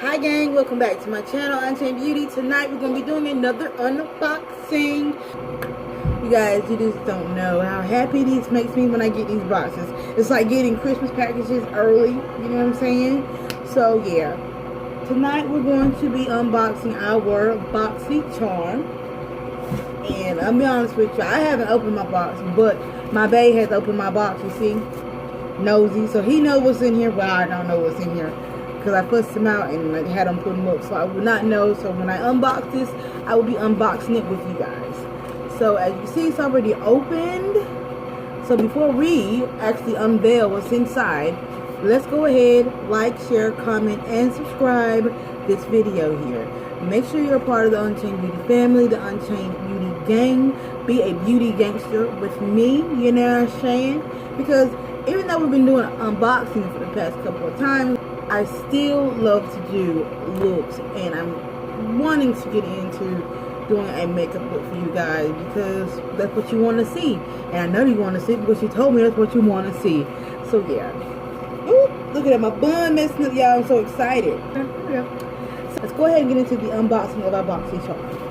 Hi gang, welcome back to my channel, Unchained Beauty. Tonight we're going to be doing another unboxing. You guys, you just don't know how happy this makes me when I get these boxes. It's like getting Christmas packages early, you know what I'm saying? So yeah, tonight we're going to be unboxing our Boxycharm. And I'll be honest with you, I haven't opened my box, but my bae has opened my box, you see? Nosy, so he knows what's in here, but I don't know what's in here. Because I fussed him out and I had him put them up, so I would not know. So when I unbox this, I will be unboxing it with you guys. So as you see, it's already opened. So before we actually unveil what's inside, let's go ahead, like, share, comment, and subscribe this video here. Make sure you're a part of the Unchained Beauty family, the Unchained Beauty gang. Be a beauty gangster with me, you know what I'm saying? Because even though we've been doing unboxing for the past couple of times, I still love to do looks, and I'm wanting to get into doing a makeup look for you guys because that's what you want to see. And I know you want to see it because you told me that's what you want to see. So yeah. Ooh, look at that, my bun messing up, y'all. I'm so excited. So let's go ahead and get into the unboxing of our Boxycharm.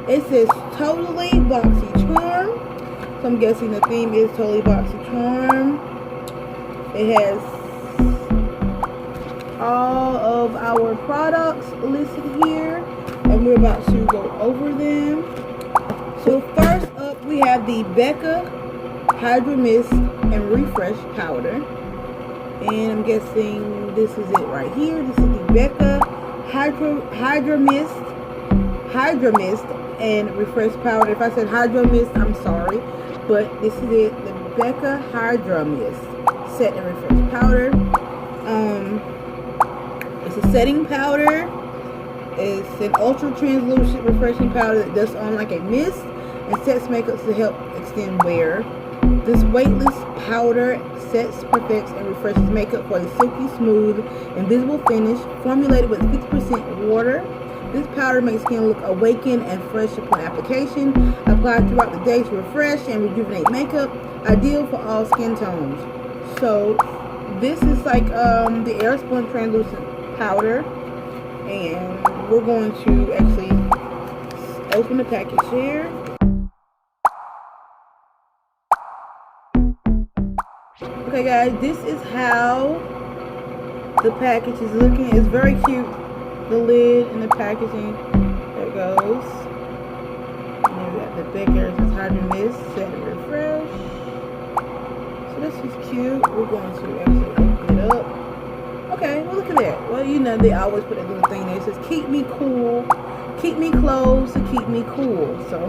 It says totally Boxycharm, so I'm guessing the theme is totally Boxycharm. It has all of our products listed here, and we're about to go over them. So first up, we have the Beca Hydro Mist and Refresh Powder. And I'm guessing this is it right here. This is the Beca Hydro Mist and Refresh Powder. If I said Hydro Mist, I'm sorry. But this is it. The Beca Hydro Mist Set and Refresh Powder. It's a setting powder. It's an ultra translucent refreshing powder that does on like a mist and sets makeup to help extend wear. This weightless powder sets, perfects, and refreshes makeup for a silky, smooth, invisible finish. Formulated with 50% water, this powder makes skin look awakened and fresh upon application. Applied throughout the day to refresh and rejuvenate makeup. Ideal for all skin tones. So this is like the Airspun translucent powder, and we're going to actually open the package here. Okay guys, this is how the package is looking. It's very cute. The lid and the packaging. There it goes. And then we got the Beca Hydro Mist Set and Refresh. So this is cute. We're going to actually open it up. Okay, well look at that. Well, you know they always put a little thing there. It says keep me cool. Keep me clothes to keep me cool. So,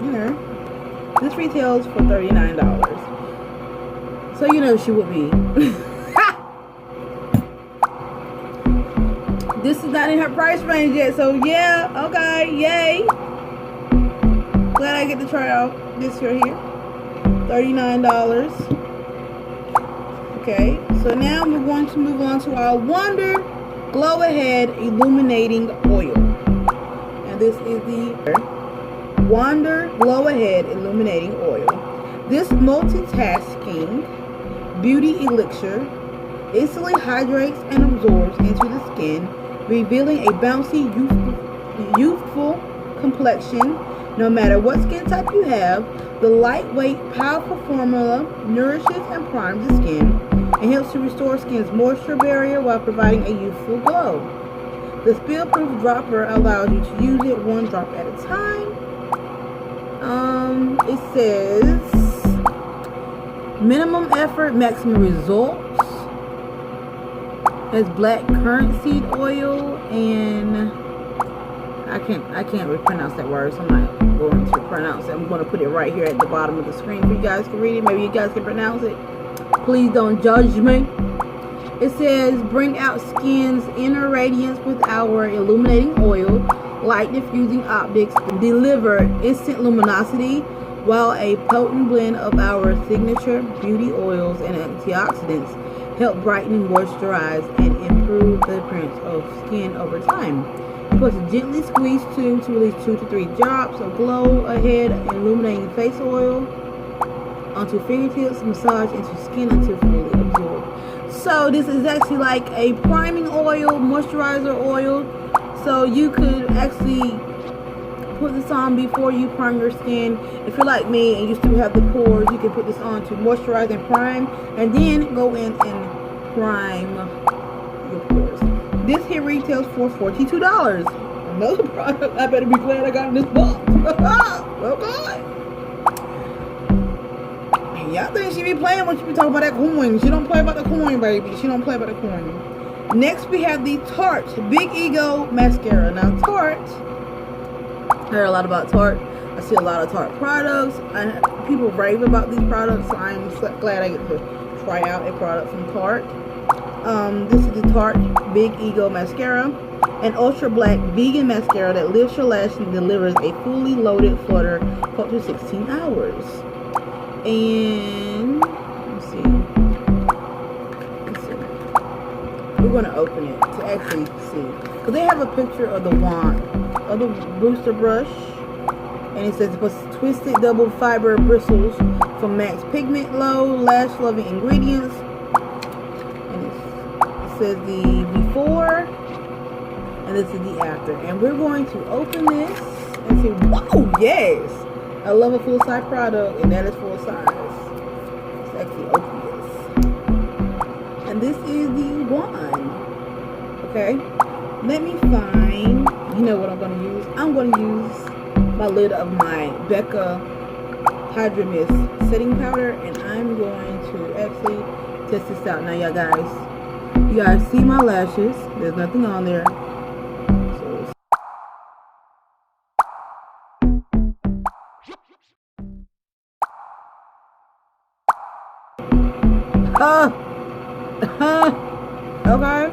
you know, this retails for $39. So you know she would be. This is not in her price range yet, so yeah, okay, yay. Glad I get to try out this right here. $39. Okay, so now we're going to move on to our Wonder Glow Ahead Illuminating Oil. And this is the Wonder Glow Ahead Illuminating Oil. This multitasking beauty elixir instantly hydrates and absorbs into the skin, revealing a bouncy, youthful complexion. No matter what skin type you have, the lightweight, powerful formula nourishes and primes the skin and helps to restore skin's moisture barrier while providing a youthful glow. The spill-proof dropper allows you to use it one drop at a time. It says minimum effort, maximum results. There's black currant seed oil, and I can't pronounce that word, so I'm not going to pronounce it. I'm going to put it right here at the bottom of the screen for you guys to read it. Maybe you guys can pronounce it. Please don't judge me. It says bring out skin's inner radiance with our illuminating oil, light diffusing optics, deliver instant luminosity, while a potent blend of our signature beauty oils and antioxidants help brighten, moisturize, and improve the appearance of skin over time. You're supposed to gently squeeze tube to release 2 to 3 drops of glow ahead and illuminating face oil onto fingertips, massage into skin until fully absorbed. So this is actually like a priming oil, moisturizer oil. So you could actually put this on before you prime your skin. If you're like me and you still have the pores, you can put this on to moisturize and prime, and then go in and prime your pores. This here retails for $42. Another product I better be glad I got in this box. Oh God. Y'all think she be playing when she be talking about that coin. She don't play about the coin, baby. She don't play about the coin. Next we have the Tarte Big Ego Mascara. Now Tarte, I heard a lot about Tarte. I see a lot of Tarte products. People rave about these products, so I'm glad I get to try out a product from Tarte. This is the Tarte Big Ego Mascara, an ultra black vegan mascara that lifts your lash and delivers a fully loaded flutter for up to 16 hours. And let's see. We're going to open it to actually see, because they have a picture of the wand, of the booster brush, and it says it's twisted double fiber bristles from max pigment low lash loving ingredients, and it says the before and this is the after. And we're going to open this and see. Whoa, yes, I love a full size product, and that is full size. Let's actually open this, and this is the wand. Okay, let me find, you know what I'm going to use? I'm going to use my lid of my Beca Hydra Mist setting powder, and I'm going to actually test this out. Now you guys see my lashes. There's nothing on there. Okay.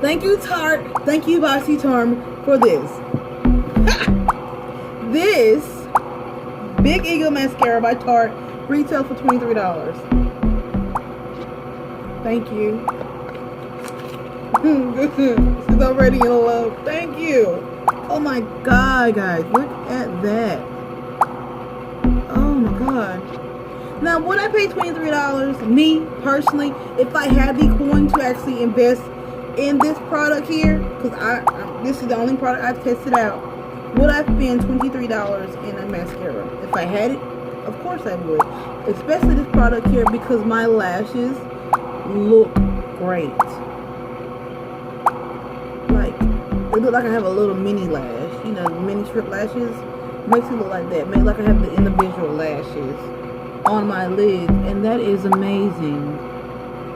Thank you, Tarte. Thank you, Boxycharm, for this. This Big Ego Mascara by Tarte retail for $23. Thank you. She's already in love. Thank you. Oh my God, guys. Look at that. Oh my God. Now, would I pay $23? Me, personally, if I had the coin to actually invest in this product here, because this is the only product I've tested out, would I spend $23 in a mascara? If I had it, of course I would. Especially this product here, because my lashes look great. Like, they look like I have a little mini lash. You know, mini strip lashes. Makes it look like that. Makes it like I have the individual lashes on my lid. And that is amazing.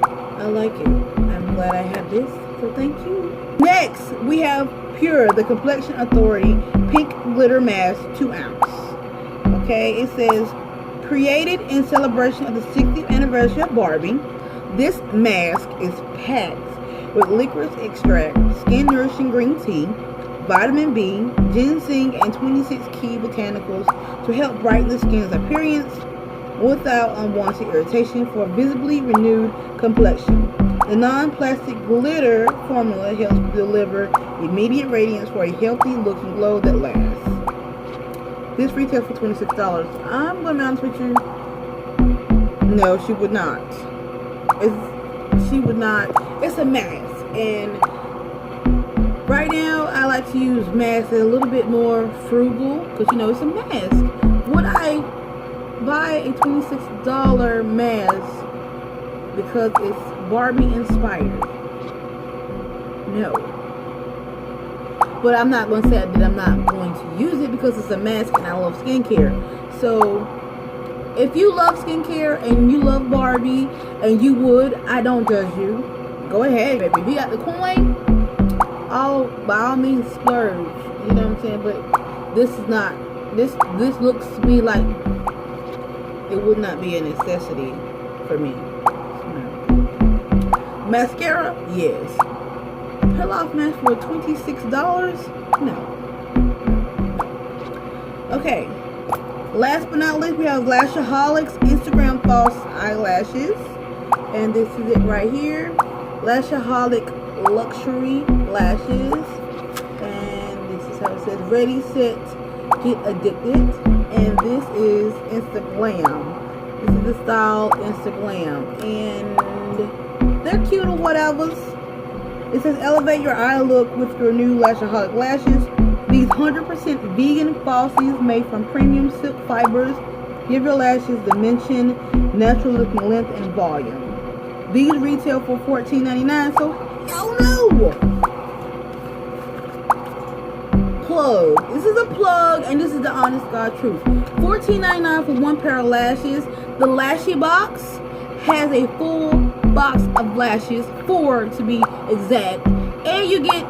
I like it. I'm glad I have this. So thank you. Next, we have Pure, the Complexion Authority Pink Glitter Mask 2 ounce. Okay, it says, created in celebration of the 60th anniversary of Barbie, this mask is packed with licorice extract, skin nourishing green tea, vitamin B, ginseng, and 26 key botanicals to help brighten the skin's appearance without unwanted irritation for a visibly renewed complexion. The non-plastic glitter formula helps deliver immediate radiance for a healthy looking glow that lasts. This retails for $26. I'm going to be honest with you. No, she would not. She would not. It's a mask. And right now, I like to use masks that are a little bit more frugal. Because, you know, it's a mask. Would I buy a $26 mask because it's Barbie inspired? No. But I'm not going to say that I'm not going to use it because it's a mask and I love skincare. So if you love skincare and you love Barbie and you would, I don't judge you. Go ahead, baby. If you got the coin, by all means splurge. You know what I'm saying? But this is not. This looks to me like it would not be a necessity for me. No. Mascara? Yes. Peel off mask for $26? No. Okay. Last but not least, we have Lashybox Instagram false eyelashes. And this is it right here. Lashybox luxury lashes. And this is how it says, ready, set, get addicted. And this is Instagram. This is the style Instagram. And they're cute or whatever's. It says elevate your eye look with your new Lashybox lashes. These 100% vegan falsies made from premium silk fibers give your lashes dimension, natural looking length, and volume. These retail for $14.99, so y'all know. Plug. This is a plug, and this is the honest God truth. $14.99 for one pair of lashes. The Lashybox has a full box of lashes, 4 to be exact, and you get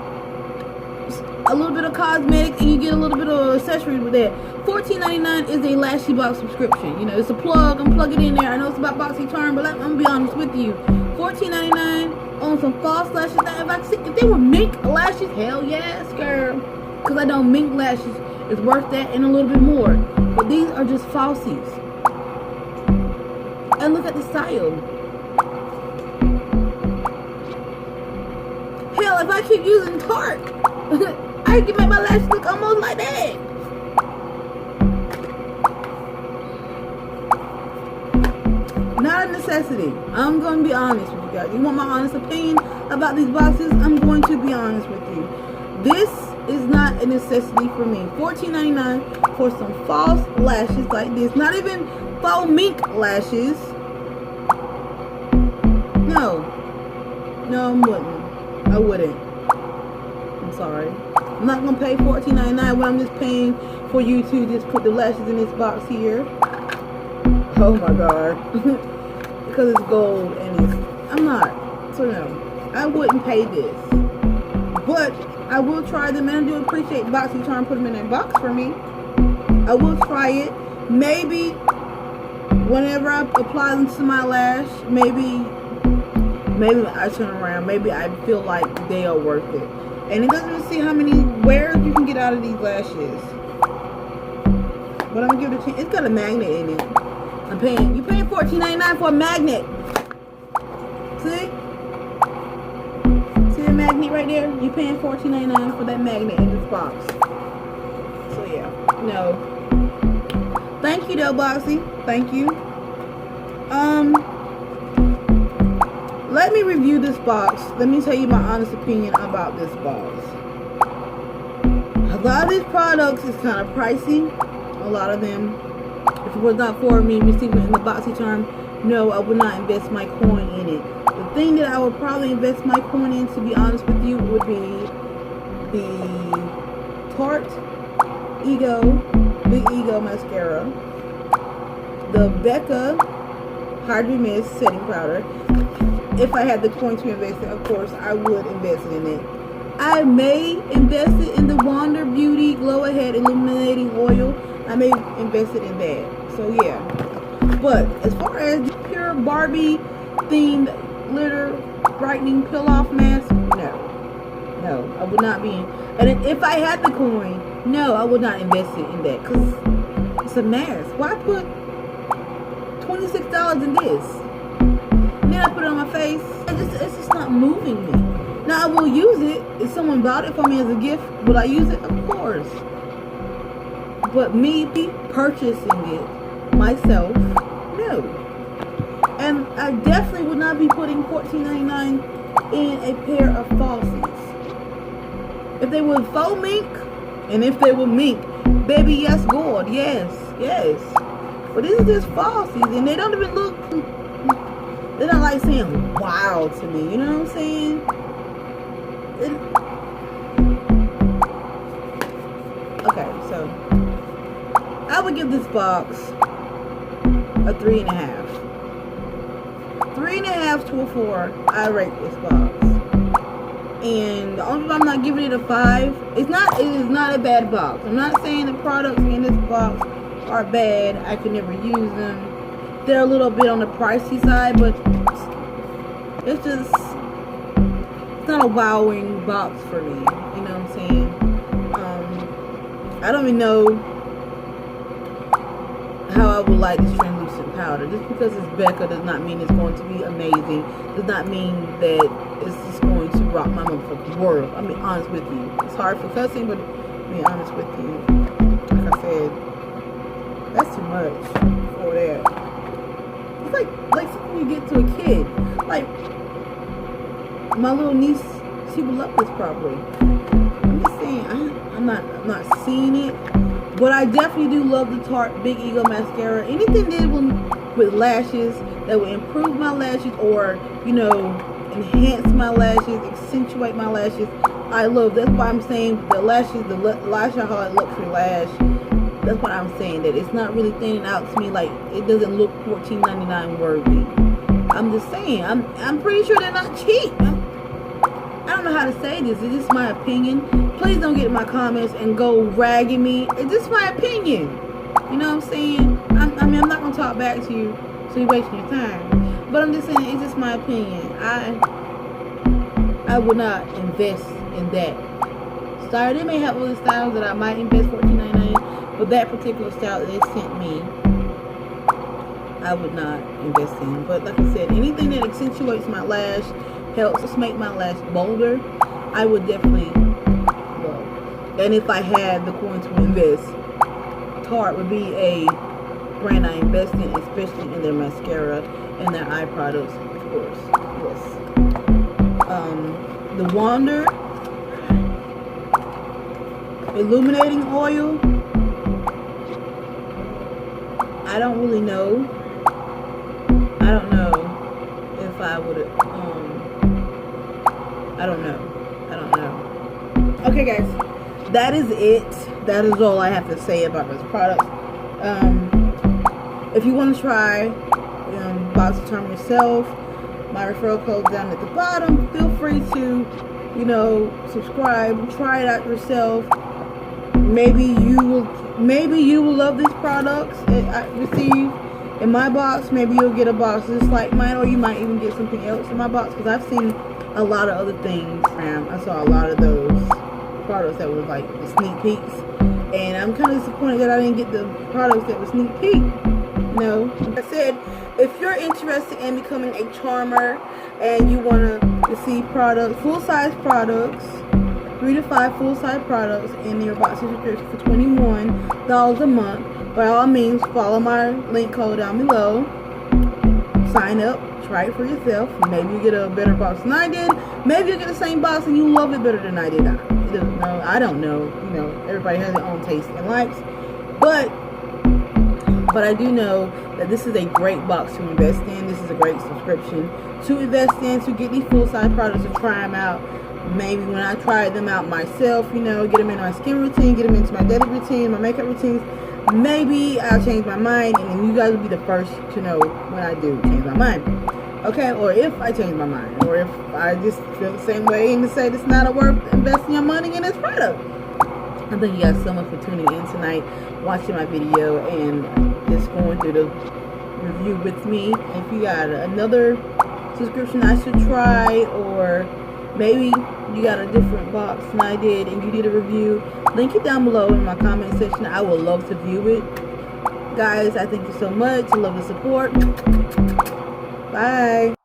a little bit of cosmetics and you get a little bit of accessories with that. $14.99 is a Lashybox subscription. You know, it's a plug. I'm plugging in there. I know it's about Boxycharm, but I'm gonna be honest with you. $14.99 on some false lashes. Now, if they were mink lashes, hell yes, girl. Because I know mink lashes is worth that and a little bit more. But these are just falsies. And look at the style. Hell, if I keep using Tarte, I can make my lashes look almost like that. Not a necessity. I'm going to be honest with you guys. You want my honest opinion about these boxes? I'm going to be honest with you. This is not a necessity for me. $14.99 for some false lashes like this. Not even faux mink lashes. No, I wouldn't. I'm sorry. I'm not gonna pay $14.99 when I'm just paying for you to just put the lashes in this box here. Oh my god. Because it's gold and I'm not. So no, I wouldn't pay this. But I will try them, and I do appreciate Boxycharm put them in a box for me. I will try it. Maybe whenever I apply them to my lash, maybe I turn around. Maybe I feel like they are worth it. And it doesn't see how many wears you can get out of these lashes. But I'm gonna give it a chance. It's got a magnet in it. You're paying $14.99 for a magnet. See? See the magnet right there? You're paying $14.99 for that magnet in this box. So yeah, no. Thank you though, Boxy. Thank you. Let me review this box. Let me tell you my honest opinion about this box. A lot of these products is kind of pricey. A lot of them. If it was not for me receiving it in the Boxycharm, no, I would not invest my coin in it. The thing that I would probably invest my coin in, to be honest with you, would be the Tarte Big Ego Mascara, the Beca Hydro Mist Setting Powder. If I had the coin to invest in, of course, I would invest in it. I may invest it in the Wander Beauty Glow Ahead Illuminating Oil. I may invest it in that. So yeah. But as far as the pure Barbie themed glitter brightening peel off mask, no, I would not be. And if I had the coin, no, I would not invest it in that, because it's a mask. Why put $26 in this? Then I put it on my face. It's just not moving me. Now I will use it. If someone bought it for me as a gift, will I use it? Of course. But me purchasing it myself, no. And I definitely would not be putting $14.99 in a pair of falsies. If they were faux mink, and if they were mink, baby, yes, God, yes. But these are just falsies, and they don't even look. They're not like saying wow to me, you know what I'm saying? Okay, so I would give this box a 3.5. 3.5 to a 4. I rate this box. And the only reason I'm not giving it a 5, it is not a bad box. I'm not saying the products in this box are bad. I can never use them. They're a little bit on the pricey side, but it's just it's not a wowing box for me. You know what I'm saying? I don't even know how I would like this translucent powder. Just because it's Beca does not mean it's going to be amazing. Does not mean that it's just going to rock my motherfucking world. I mean, honest with you. It's hard for cussing, but I'll be honest with you. Like I said, that's too much for that. It's like something you get to a kid. Like, my little niece, she would love this probably. I'm just saying, I'm not seeing it. But I definitely do love the Tarte Big Eagle mascara. Anything that will, with lashes, that will improve my lashes or, you know, enhance my lashes, accentuate my lashes, I love. That's why I'm saying the lashes, the Lashybox Luxury Lash, that's what I'm saying. That it's not really thinning out to me. Like, it doesn't look $14.99 worthy. I'm just saying. I'm pretty sure they're not cheap. I don't know how to say this. It's just my opinion. Please don't get in my comments and go ragging me. It's just my opinion. You know what I'm saying? I mean, I'm not going to talk back to you, so you're wasting your time. But I'm just saying, it's just my opinion. I would not invest in that. Sorry, they may have other styles that I might invest $14.99, but that particular style that they sent me, I would not invest in. But like I said, anything that accentuates my lash, helps us make my lash bolder, I would definitely love. And if I had the coin to invest, Tarte would be a brand I invest in, especially in their mascara and their eye products, of course. Yes. The Wander Illuminating Oil, I don't really know. I don't know if I would I don't know. Okay, guys, that is it. That is all I have to say about this product. If you want to try Boxycharm yourself, my referral code down at the bottom. Feel free to, you know, subscribe, try it out yourself. Maybe you will love this product I received in my box. Maybe you'll get a box just like mine, or you might even get something else in my box, because I've seen a lot of other things. I saw a lot of those products that were like the sneak peeks, and I'm kind of disappointed that I didn't get the products that were sneak peek. You know, like I said, if you're interested in becoming a charmer and you want to receive products, full-size products, 3 to 5 full-size products in your box subscription for $21 a month, by all means, follow my link code down below. Sign up, try it for yourself. Maybe you get a better box than I did. Maybe you get the same box and you love it better than I did. I don't know. You know, everybody has their own taste and likes. But I do know that this is a great box to invest in. This is a great subscription to invest in, to get these full-size products, to try them out. Maybe when I try them out myself, you know, get them in my skin routine, get them into my daily routine, my makeup routines, maybe I'll change my mind, and then you guys will be the first to know when I do change my mind. Okay, or if I change my mind, or if I just feel the same way and say it's not worth investing your money in this product. I thank you guys so much for tuning in tonight, watching my video, and just going through the review with me. If you got another subscription I should try, or maybe you got a different box than I did and you did a review, link it down below in my comment section. I would love to view it. Guys, I thank you so much. I love the support. Bye.